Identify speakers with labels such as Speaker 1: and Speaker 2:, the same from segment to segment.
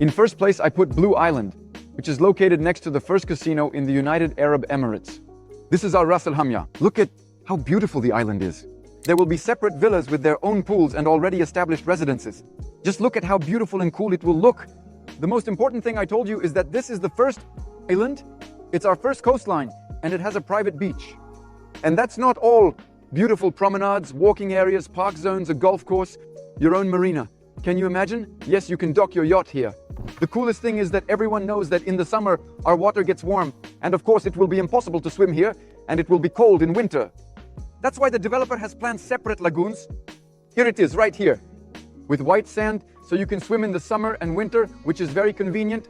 Speaker 1: In first place, I put Blue Island, which is located next to the first casino in the United Arab Emirates. This is our Ras Al Hamya. Look at how beautiful the island is. There will be separate villas with their own pools and already established residences. Just look at how beautiful and cool it will look. The most important thing I told you is that this is the first island. It's our first coastline, and it has a private beach. And that's not all. Beautiful promenades, walking areas, park zones, a golf course, your own marina. Can you imagine? Yes, you can dock your yacht here. The coolest thing is that everyone knows that in the summer, our water gets warm. And of course, it will be impossible to swim here, and it will be cold in winter. That's why the developer has planned separate lagoons. Here it is, right here, with white sand, so you can swim in the summer and winter, which is very convenient,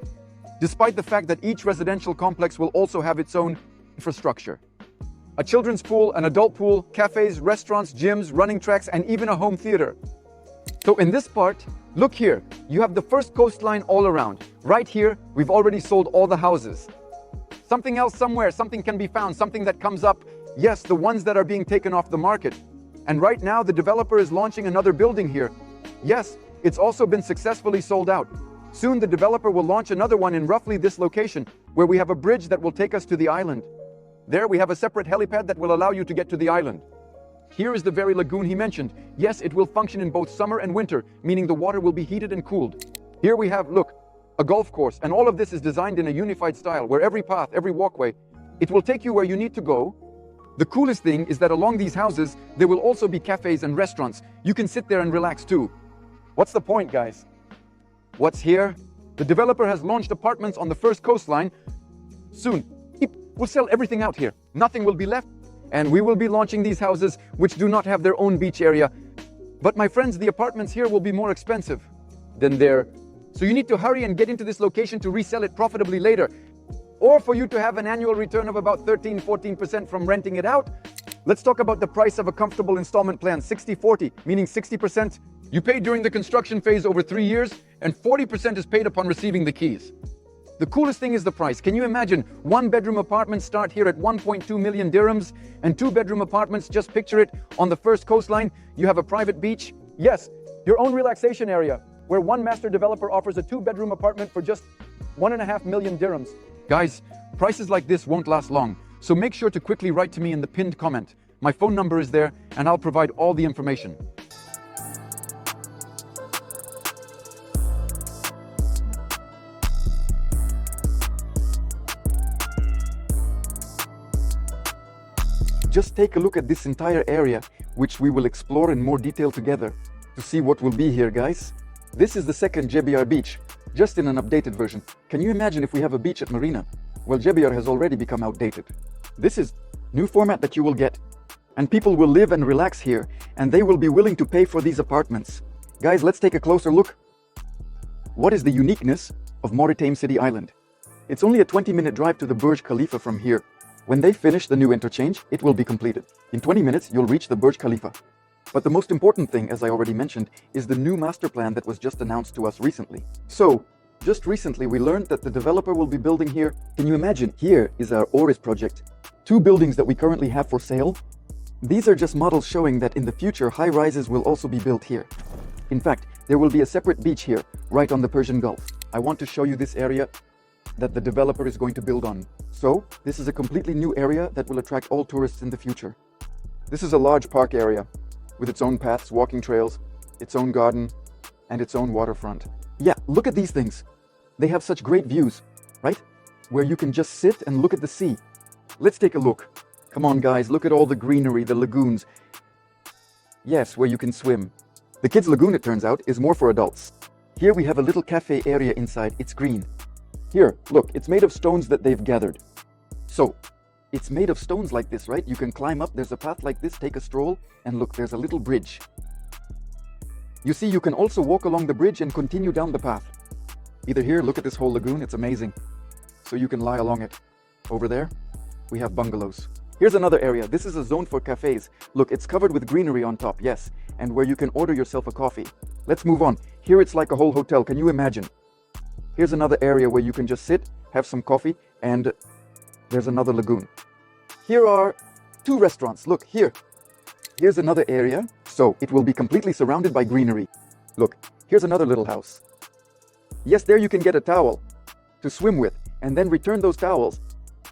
Speaker 1: despite the fact that each residential complex will also have its own infrastructure. A children's pool, an adult pool, cafes, restaurants, gyms, running tracks, and even a home theater. So in this part, look here, you have the first coastline all around. Right here, we've already sold all the houses. Something else somewhere, something can be found, something that comes up. Yes, the ones that are being taken off the market. And right now, the developer is launching another building here. Yes, it's also been successfully sold out. Soon, the developer will launch another one in roughly this location, where we have a bridge that will take us to the island. There, we have a separate helipad that will allow you to get to the island. Here is the very lagoon he mentioned. Yes, it will function in both summer and winter, meaning the water will be heated and cooled. Here we have, look, a golf course, and all of this is designed in a unified style, where every path, every walkway, it will take you where you need to go. The coolest thing is that along these houses, there will also be cafes and restaurants. You can sit there and relax too. What's the point, guys? What's here? The developer has launched apartments on the first coastline. Soon, we'll sell everything out here. Nothing will be left. And we will be launching these houses which do not have their own beach area. But my friends, the apartments here will be more expensive than there. So you need to hurry and get into this location to resell it profitably later. Or for you to have an annual return of about 13-14% from renting it out. Let's talk about the price of a comfortable installment plan, 60-40, meaning 60% you pay during the construction phase over 3 years, and 40% is paid upon receiving the keys. The coolest thing is the price. Can you imagine? 1-bedroom apartments start here at 1.2 million dirhams, and 2-bedroom apartments, just picture it, on the first coastline, you have a private beach. Yes, your own relaxation area, where one master developer offers a 2-bedroom apartment for just 1.5 million dirhams. Guys, prices like this won't last long, so make sure to quickly write to me in the pinned comment. My phone number is there, and I'll provide all the information. Just take a look at this entire area, which we will explore in more detail together to see what will be here, guys. This is the second JBR beach, just in an updated version. Can you imagine if we have a beach at Marina? Well, JBR has already become outdated. This is new format that you will get, and people will live and relax here, and they will be willing to pay for these apartments. Guys, let's take a closer look. What is the uniqueness of Maritime City Island? It's only a 20-minute drive to the Burj Khalifa from here. When they finish the new interchange, it will be completed. In 20 minutes, you'll reach the Burj Khalifa. But the most important thing, as I already mentioned, is the new master plan that was just announced to us recently. So, just recently we learned that the developer will be building here. Can you imagine? Here is our Oris project. 2 buildings that we currently have for sale. These are just models showing that in the future, high-rises will also be built here. In fact, there will be a separate beach here, right on the Persian Gulf. I want to show you this area that the developer is going to build on. So, this is a completely new area that will attract all tourists in the future. This is a large park area with its own paths, walking trails, its own garden, and its own waterfront. Yeah, look at these things. They have such great views, right? Where you can just sit and look at the sea. Let's take a look. Come on, guys, look at all the greenery, the lagoons. Yes, where you can swim. The kids' lagoon, it turns out, is more for adults. Here we have a little cafe area inside. It's green. Here, look, it's made of stones that they've gathered. So, it's made of stones like this, right? You can climb up, there's a path like this, take a stroll, and look, there's a little bridge. You see, you can also walk along the bridge and continue down the path. Either here, look at this whole lagoon, it's amazing. So you can lie along it. Over there, we have bungalows. Here's another area. This is a zone for cafes. Look, it's covered with greenery on top, yes, and where you can order yourself a coffee. Let's move on. Here it's like a whole hotel, can you imagine? Here's another area where you can just sit, have some coffee, and there's another lagoon. Here are 2 restaurants. Look, here. Here's another area. So it will be completely surrounded by greenery. Look, here's another little house. Yes, there you can get a towel to swim with and then return those towels,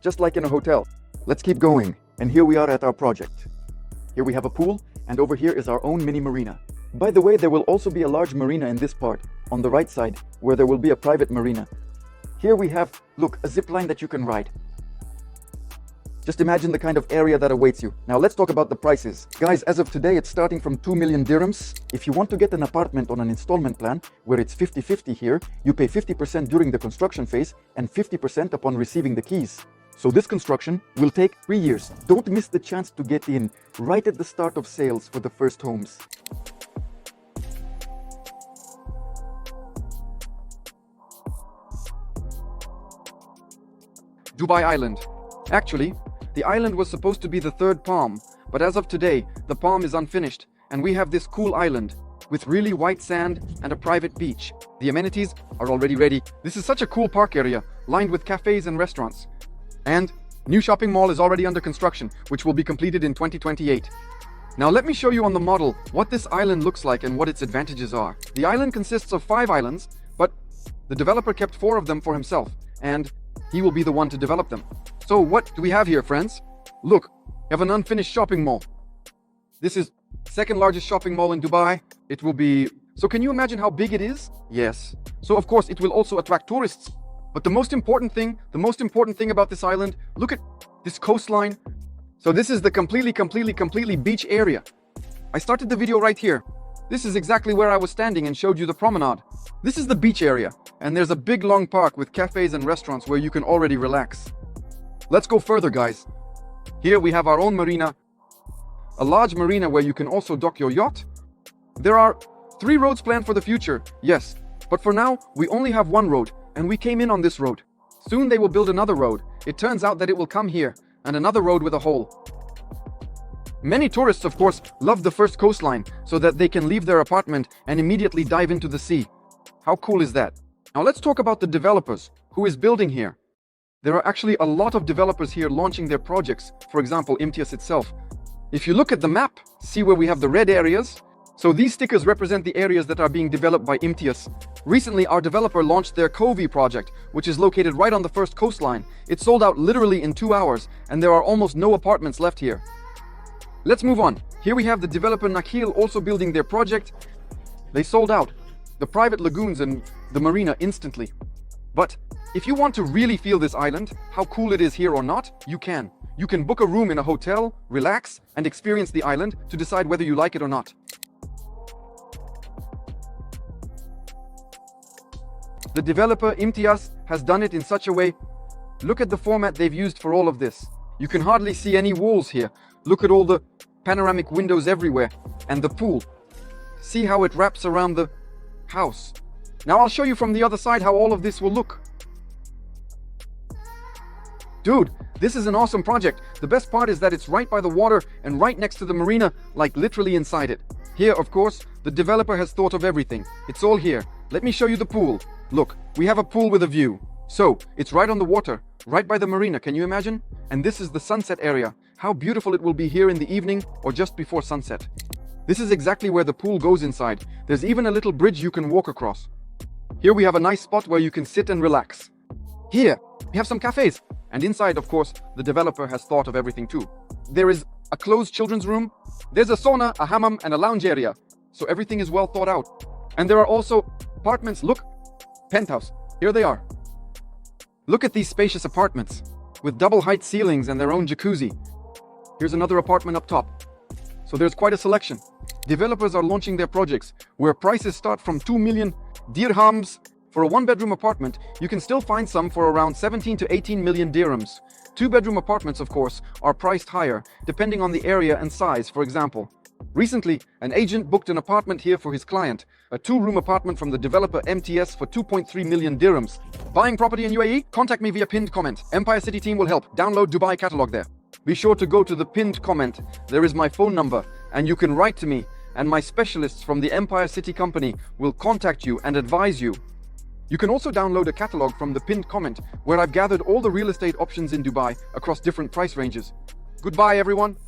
Speaker 1: just like in a hotel. Let's keep going. And here we are at our project. Here we have a pool, and over here is our own mini marina. By the way, there will also be a large marina in this part, on the right side, where there will be a private marina. Here we have, look, a zip line that you can ride. Just imagine the kind of area that awaits you. Now let's talk about the prices. Guys, as of today, it's starting from 2 million dirhams. If you want to get an apartment on an installment plan, where it's 50-50 here, you pay 50% during the construction phase and 50% upon receiving the keys. So this construction will take 3 years. Don't miss the chance to get in right at the start of sales for the first homes. Dubai Island. Actually, the island was supposed to be the third palm, but as of today, the palm is unfinished, and we have this cool island with really white sand and a private beach. The amenities are already ready. This is such a cool park area, lined with cafes and restaurants. And new shopping mall is already under construction, which will be completed in 2028. Now let me show you on the model what this island looks like and what its advantages are. The island consists of 5 islands, but the developer kept 4 of them for himself, and he will be the one to develop them. So what do we have here, friends? Look, we have an unfinished shopping mall. This is second largest shopping mall in Dubai. It will be... So can you imagine how big it is? Yes. So of course it will also attract tourists. But the most important thing about this island, look at this coastline. So this is the completely beach area. I started the video right here. This is exactly where I was standing and showed you the promenade. This is the beach area, and there's a big long park with cafes and restaurants where you can already relax. Let's go further, guys. Here we have our own marina, a large marina where you can also dock your yacht. There are 3 roads planned for the future, yes, but for now we only have 1 road, and we came in on this road. Soon they will build another road. It turns out that it will come here, and another road with a hole. Many tourists, of course, love the first coastline so that they can leave their apartment and immediately dive into the sea. How cool is that? Now let's talk about the developers. Who is building here? There are actually a lot of developers here launching their projects. For example, Imtias itself. If you look at the map, see where we have the red areas? So these stickers represent the areas that are being developed by Imtias. Recently, our developer launched their Covey project, which is located right on the first coastline. It sold out literally in 2 hours, and there are almost no apartments left here. Let's move on. Here we have the developer Nakhil also building their project. They sold out the private lagoons and the marina instantly. But if you want to really feel this island, how cool it is here or not, you can. You can book a room in a hotel, relax, and experience the island to decide whether you like it or not. The developer Imtias has done it in such a way. Look at the format they've used for all of this. You can hardly see any walls here. Look at all the panoramic windows everywhere, and the pool. See how it wraps around the house. Now I'll show you from the other side how all of this will look. Dude, this is an awesome project. The best part is that it's right by the water and right next to the marina, like literally inside it. Here, of course, the developer has thought of everything. It's all here. Let me show you the pool. Look, we have a pool with a view. So, it's right on the water, right by the marina, can you imagine? And this is the sunset area. How beautiful it will be here in the evening or just before sunset. This is exactly where the pool goes inside. There's even a little bridge you can walk across. Here we have a nice spot where you can sit and relax. Here, we have some cafes. And inside, of course, the developer has thought of everything too. There is a closed children's room. There's a sauna, a hammam, and a lounge area. So everything is well thought out. And there are also apartments. Look, penthouse. Here they are. Look at these spacious apartments with double height ceilings and their own jacuzzi. Here's another apartment up top. So there's quite a selection. Developers are launching their projects where prices start from 2 million dirhams. For a 1-bedroom apartment, you can still find some for around 17 to 18 million dirhams. 2-bedroom apartments, of course, are priced higher, depending on the area and size, for example. Recently, an agent booked an apartment here for his client, a 2-room apartment from the developer MTS for 2.3 million dirhams. Buying property in UAE? Contact me via pinned comment. Empire City team will help. Download Dubai catalog there. Be sure to go to the pinned comment. There is my phone number, and you can write to me, and my specialists from the Empire City company will contact you and advise you. You can also download a catalog from the pinned comment where I've gathered all the real estate options in Dubai across different price ranges. Goodbye, everyone.